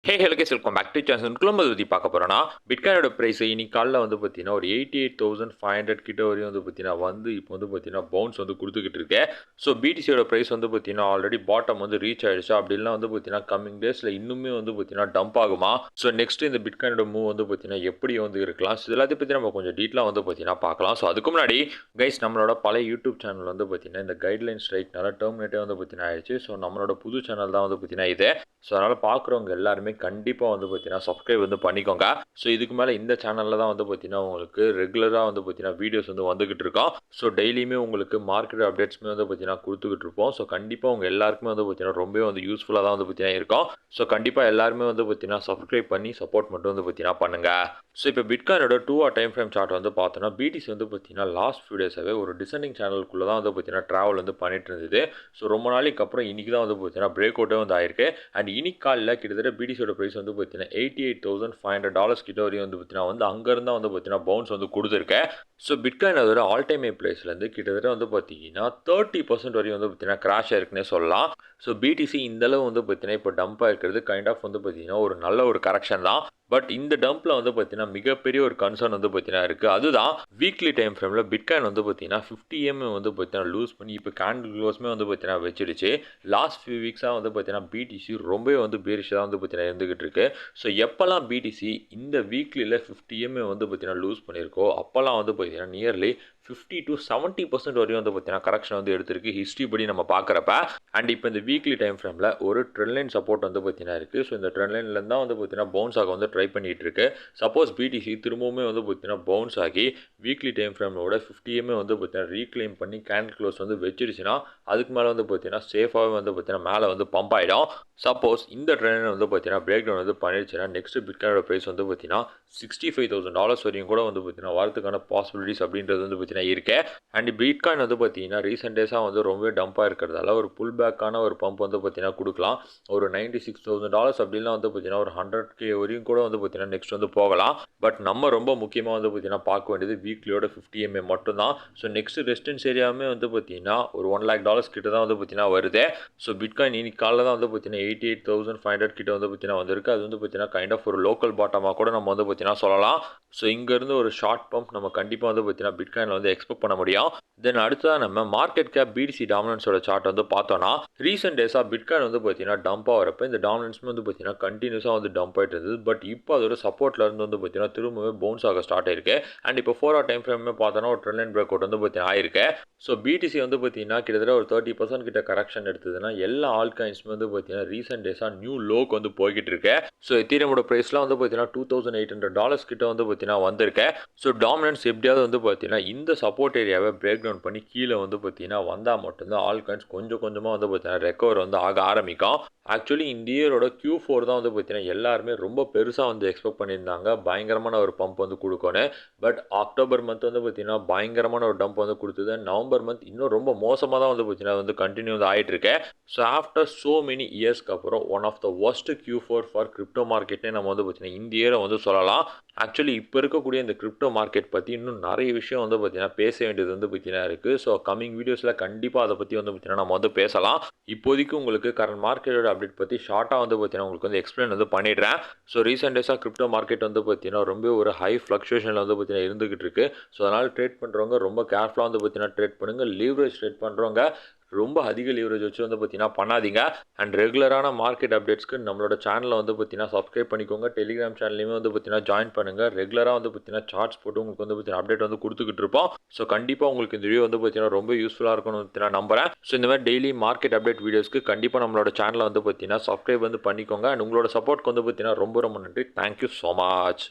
Hello guys welcome back to channel குளம்பது பற்றி பார்க்க போகிறோன்னா பிட்காயினோட ப்ரைஸ் இன்னைக்கு காலைல வந்து பார்த்தீங்கன்னா ஒரு 88,500 கிட்ட வரையும் வந்து பார்த்தீங்கன்னா இப்போ வந்து பார்த்தீங்கன்னா பவுன்ஸ் வந்து கொடுத்துக்கிட்டு இருக்கேன். ஸோ பிடிசியோட ப்ரைஸ் வந்து பார்த்தீங்கன்னா ஆல்ரெடி பாட்டம் வந்து ரீச் ஆயிடுச்சு. அப்படிலாம் வந்து பார்த்தீங்கன்னா கம்மிங் டேஸில் இன்னுமே வந்து பார்த்தீங்கன்னா டம்ப் ஆகுமா? ஸோ நெக்ஸ்ட் இந்த பிட்காயினோட மூவ் வந்து பார்த்தீங்கன்னா எப்படி வந்து இருக்கலாம்? ஸோ எல்லாத்தையும் பற்றி நம்ம கொஞ்சம் டீட்டெயிலாக வந்து பார்த்தீங்கன்னா பார்க்கலாம். ஸோ அதுக்கு முன்னாடி கைஸ் நம்மளோட பழைய யூடியூப் சேனல் வந்து பார்த்தீங்கன்னா இந்த கைட்லைன் ஸ்ட்ரைக்னால டெர்மினேட்டே வந்து பார்த்தீங்கன்னா ஆயிடுச்சு. ஸோ நம்மளோட புது சேனல் தான் வந்து பார்த்தீங்கன்னா இது. ஸோ அதனால் பார்க்குறவங்க எல்லாருமே கண்டிப்பாக வந்து பார்த்தீங்கன்னா சப்ஸ்கிரைப் வந்து பண்ணிக்கோங்க. ஸோ இதுக்கு மேலே இந்த சேனலில் தான் வந்து பார்த்தீங்கன்னா உங்களுக்கு ரெகுலராக வந்து பார்த்தீங்கன்னா வீடியோஸ் வந்து வந்துக்கிட்டு இருக்கோம். ஸோ டெய்லியுமே உங்களுக்கு மார்க்கெட் அப்டேட்ஸுமே வந்து பார்த்தீங்கன்னா கொடுத்துக்கிட்டு இருப்போம். ஸோ கண்டிப்பாக உங்கள் எல்லாருக்குமே வந்து பார்த்தீங்கன்னா ரொம்பவே வந்து யூஸ்ஃபுல்லாக தான் வந்து பார்த்தீங்கன்னா இருக்கும். ஸோ கண்டிப்பாக எல்லாருமே வந்து பார்த்தீங்கன்னா சப்ஸ்கிரைப் பண்ணி சப்போர்ட் மட்டும் வந்து பார்த்தீங்கன்னா பண்ணுங்கள். ஸோ இப்போ பிட்காயினோட 2 hour டைம் ஃப்ரேம் சார்ட் வந்து பார்த்தோன்னா பிடிசி வந்து பார்த்தீங்கன்னா லாஸ்ட் ஃபியூ டேஸாகவே ஒரு டிசெண்டிங் சேனலுக்குள்ளே தான் வந்து பார்த்தீங்கன்னா ட்ராவல் வந்து பண்ணிட்டு இருந்தது. ஸோ ரொம்ப நாளைக்கு அப்புறம் இன்றைக்கி தான் வந்து பார்த்தீங்கன்னா பிரேக் அவுட்டே வந்து ஆயிருக்கு. அண்ட் இன்னைக்கு காலையில் கிட்டத்தட்ட பிடிசியோட ப்ரைஸ் வந்து பார்த்தீங்கன்னா $88,500 கிட்ட வரையும் வந்து பார்த்தீங்கன்னா வந்து அங்கேருந்து வந்து பார்த்தீங்கன்னா பவுன்ஸ் வந்து கொடுத்துருக்கேன். ஸோ பிட்காயின் அதோட ஆல் டைம் ப்ரைஸ்லேருந்து கிட்டத்தட்ட வந்து பார்த்தீங்கன்னா 30% வரையும் வந்து பார்த்தீங்கன்னா கிராஷ் ஆயிருக்குன்னே சொல்லலாம். ஸோ பிடிசி இந்தளவு வந்து பார்த்தீங்கன்னா இப்போ டம்ப் ஆகிருக்கிறது கைண்ட் ஆஃப் வந்து பார்த்தீங்கன்னா ஒரு நல்ல ஒரு கரெக்ஷன் தான். பட் இந்த டம்பில் வந்து பார்த்தீங்கன்னா மிகப்பெரிய ஒரு கன்சர்ன் வந்து பார்த்தீங்கன்னா இருக்குது. அதுதான் வீக்லி டைம் ஃப்ரேமில் பிட்காயின் வந்து பார்த்தீங்கன்னா 50 வந்து பார்த்தீங்கன்னா லூஸ் பண்ணி இப்போ கேண்டில் க்ளோஸ்மே வந்து பார்த்தீங்கன்னா வச்சிடுச்சு. லாஸ்ட் ஃபியூ வீக்ஸாக வந்து பார்த்தீங்கன்னா பிடிசி ரொம்பவே வந்து பேரிஷாக வந்து பார்த்தீங்கன்னா இருந்துகிட்டு இருக்கு. ஸோ எப்போல்லாம் பிடிசி இந்த வீக்லியில் 50 வந்து பார்த்தீங்கன்னா லூஸ் பண்ணியிருக்கோ அப்போல்லாம் வந்து பார்த்தீங்கன்னா நியர்லி 50 to 70% வரையும் வந்து பார்த்தீங்கன்னா கரெக்ஷன் வந்து எடுத்திருக்கு ஹிஸ்ட்ரி படி நம்ம பார்க்குறப்ப. அண்ட் இப்போ இந்த வீக்லி டைம் ஃப்ரேமில் ஒரு ட்ரெண்ட் லைன் சப்போர்ட் வந்து பார்த்தீங்கன்னா இருக்குது. ஸோ இந்த ட்ரெண்ட் லைன்லேருந்து தான் வந்து பார்த்தீங்கன்னா பவுன்ஸ் ஆக வந்து ட்ரை பண்ணிகிட்டு இருக்கு. சப்போஸ் பிடிசி திரும்பவுமே வந்து பார்த்தீங்கன்னா பவுன்ஸ் ஆகி வீக்லி டைம் ஃப்ரேமோட 50 வந்து பார்த்தீங்கன்னா ரீக்ளைம் பண்ணி கேண்டில் க்ளோஸ் வந்து வச்சிருச்சுன்னா அதுக்கு மேலே வந்து பார்த்தீங்கன்னா சேஃபாகவே வந்து பார்த்தீங்கன்னா மேலே வந்து பம்ப் ஆகிடும். சப்போஸ் இந்த ட்ரெண்ட் வந்து பார்த்தீங்கன்னா பிரேக் டவுன் வந்து பண்ணிடுச்சுன்னா நெக்ஸ்ட் பிட்காயினோட ப்ரைஸ் வந்து பார்த்தீங்கன்னா $65,000 வரையும் கூட வந்து பார்த்தீங்கன்னா வரதுக்கான பாசிபிலிட்டிஸ் அப்படின்றது வந்து பார்த்தீங்கன்னா இருக்கு. அண்ட் பிட்காயின் வந்து பார்த்தீங்கன்னா ரீசெண்ட் டேஸாக வந்து ரொம்பவே டம்பாக இருக்கிறதால ஒரு புல் பேக்கான ஒரு பம்ப் வந்து பார்த்தீங்கன்னா கொடுக்கலாம். ஒரு $96,000 அப்படின்லாம் வந்து பார்த்தீங்கன்னா ஒரு 100K வரையும் கூட வந்து பார்த்தீங்கன்னா நெக்ஸ்ட் வந்து போகலாம். பட் நம்ம ரொம்ப முக்கியமாக வந்து பார்த்தீங்கன்னா பார்க்க வேண்டியது வீக்லியோட 50 மட்டும்தான். ஸோ நெக்ஸ்ட் ரெசிஸ்டன்ஸ் ஏரியாவுமே வந்து பார்த்தீங்கன்னா ஒரு $1 lakh கிட்ட தான் வந்து பார்த்தீங்கன்னா வருது. ஸோ பிட்காயின் இன்னைக்கு காலையில் தான் வந்து பார்த்தீங்கன்னா 88,500 கிட்ட வந்து பார்த்தீங்கன்னா வந்திருக்கு. அது வந்து பார்த்தீங்கன்னா கைண்ட் ஆஃப் ஒரு லோக்கல் பாட்டமாக கூட நம்ம வந்து பார்த்தீங்கன்னா சொல்லலாம். ஸோ இங்கேருந்து ஒரு ஷார்ட் பம்ப் நம்ம கண்டிப்பாக வந்து பார்த்தீங்கன்னா பிட்காயினில் வந்து எக்ஸ்பெக்ட் பண்ண முடியும். தென் அடுத்ததாக நம்ம மார்க்கெட் கேப் பிடிசி டாமினன்ஸோட சார்ட் வந்து பார்த்தோன்னா ரீசெண்ட் டேஸாக பிட்காயின் வந்து பார்த்தீங்கன்னா டம்ப் ஆகிறப்ப இந்த டாமினன்ஸுமே வந்து பார்த்தீங்கன்னா கண்டினியூஸாக வந்து டம்ப் ஆகிட்டு இருந்தது. பட் இப்போ அதோட சப்போர்ட்ல இருந்து வந்து பார்த்தீங்கன்னா திரும்பவே பவுன்ஸ் ஆக ஸ்டார்ட் ஆயிருக்கு. அண்ட் இப்போ 4 hour டைம் ஃப்ரேமே பார்த்தோன்னா ஒரு ட்ரெண்ட் லைன் பிரேக் அவுட் வந்து பார்த்தீங்கன்னா ஆயிருக்கு. ஸோ பிடிசி வந்து பார்த்தீங்கன்னா கிட்டத்தட்ட ஒரு 30% கிட்ட கரெக்ஷன் எடுத்ததுன்னா எல்லா ஆல் காயின்ஸுமே வந்து பார்த்தீங்கன்னா ரீசெண்ட் டேஸாக நியூ லோக்கு வந்து போய்கிட்டு இருக்கு. ஸோ எத்தீரியமோட ப்ரைஸ்லாம் வந்து பார்த்தீங்கன்னா $2,800 கிட்ட வந்து பார்த்தீங்கன்னா வந்திருக்கு. ஸோ டாமினன்ஸ் எப்படியாவது வந்து பார்த்தீங்கன்னா இந்த சப்போர்ட் ஏரியாவை பிரேக் டவுன் பண்ணி கீழே வந்து பார்த்தீங்கன்னா வந்தால் மட்டும்தான் ஆல் காயின்ஸ் கொஞ்சம் கொஞ்சமாக வந்து பார்த்தீங்கன்னா ரெக்கவர் வந்து ஆக ஆரம்பிக்கும். ஆக்சுவலி இந்த இயரோட Q4 தான் வந்து பார்த்தீங்கன்னா எல்லாருமே ரொம்ப பெருசாக வந்து எக்ஸ்பெக்ட் பண்ணியிருந்தாங்க பயங்கரமான ஒரு பம்ப் வந்து கொடுக்கணும். பட் அக்டோபர் மந்த் வந்து பார்த்தீங்கன்னா பயங்கரமான ஒரு டம்ப் வந்து கொடுத்தது. நவம்பர் மந்த் இன்னும் ரொம்ப மோசமாக தான் வந்து பார்த்தீங்கன்னா வந்து கண்டினியூ வந்து ஆகிட்டு இருக்கேன். ஸோ ஆஃப்டர் ஸோ மெனி இயர்ஸ்க்கு அப்புறம் one of the worst Q4 for crypto மார்க்கெட்னே நம்ம வந்து பார்த்தீங்கன்னா இந்த இயரை வந்து சொல்லலாம். ஆக்சுவலி இப்போ இருக்கக்கூடிய இந்த கிரிப்டோ மார்க்கெட் பற்றி இன்னும் நிறைய விஷயம் வந்து பார்த்தீங்கன்னா பேச வேண்டியது வந்து பார்த்தீங்கன்னா இருக்குது. ஸோ கம்மிங் வீடியோஸில் கண்டிப்பாக அதை பற்றி வந்து பார்த்தீங்கன்னா நம்ம வந்து பேசலாம். இப்போதைக்கு உங்களுக்கு கரண்ட் மார்க்கெட்டோட அப்டேட் பற்றி ஷார்ட்டாக வந்து பார்த்தீங்கன்னா உங்களுக்கு வந்து எக்ஸ்பிளைன் வந்து பண்ணிடுறேன். ஸோ ரீசெண்ட் டேஸாக கிரிப்டோ மார்க்கெட் வந்து பார்த்தீங்கன்னா ரொம்ப ஒரு ஹை ஃப்ளக்சுவேஷனில் வந்து பார்த்தீங்கன்னா இருந்துகிட்டு இருக்குது. ஸோ அதனால் ட்ரேட் பண்ணுறவங்க ரொம்ப கேர்ஃபுல்லாக வந்து பார்த்தீங்கன்னா ட்ரேட் பண்ணுங்கள். லீவரேஜ் ட்ரேட் பண்ணுறவங்க ரொம்ப அதிக லீவரேஜ் வச்சு வந்து பார்த்தீங்கன்னா பண்ணாதீங்க. அண்ட் ரெகுலரான மார்க்கெட் அப்டேட்ஸ்க்கு நம்மளோட சேனலை வந்து பார்த்தீங்கன்னா சப்ஸ்கிரைப் பண்ணிக்கோங்க. டெலிகிராம் சேனல்லையுமே வந்து பார்த்தீங்கன்னா ஜாயின் பண்ணுங்கள். ரெகுலராக வந்து பார்த்தீங்கன்னா சார்ட்ஸ் போட்டு உங்களுக்கு வந்து பார்த்தீங்கன்னா அப்டேட் வந்து கொடுத்துக்கிட்டு இருப்போம். ஸோ கண்டிப்பாக உங்களுக்கு இந்த வீடியோ வந்து பார்த்தீங்கன்னா ரொம்ப யூஸ்ஃபுல்லாக இருக்கும்னு நான் நம்புறேன். ஸோ இந்த மாதிரி டெய்லி மார்க்கெட் அப்டேட் வீடியோஸ்க்கு கண்டிப்பாக நம்மளோட சேனலை வந்து பார்த்தீங்கன்னா சப்ஸ்கிரைப் வந்து பண்ணிக்கோங்க. அண்ட் உங்களோட சப்போர்ட்க்கு வந்து பார்த்தீங்கன்னா ரொம்ப ரொம்ப நன்றி. Thank you so much.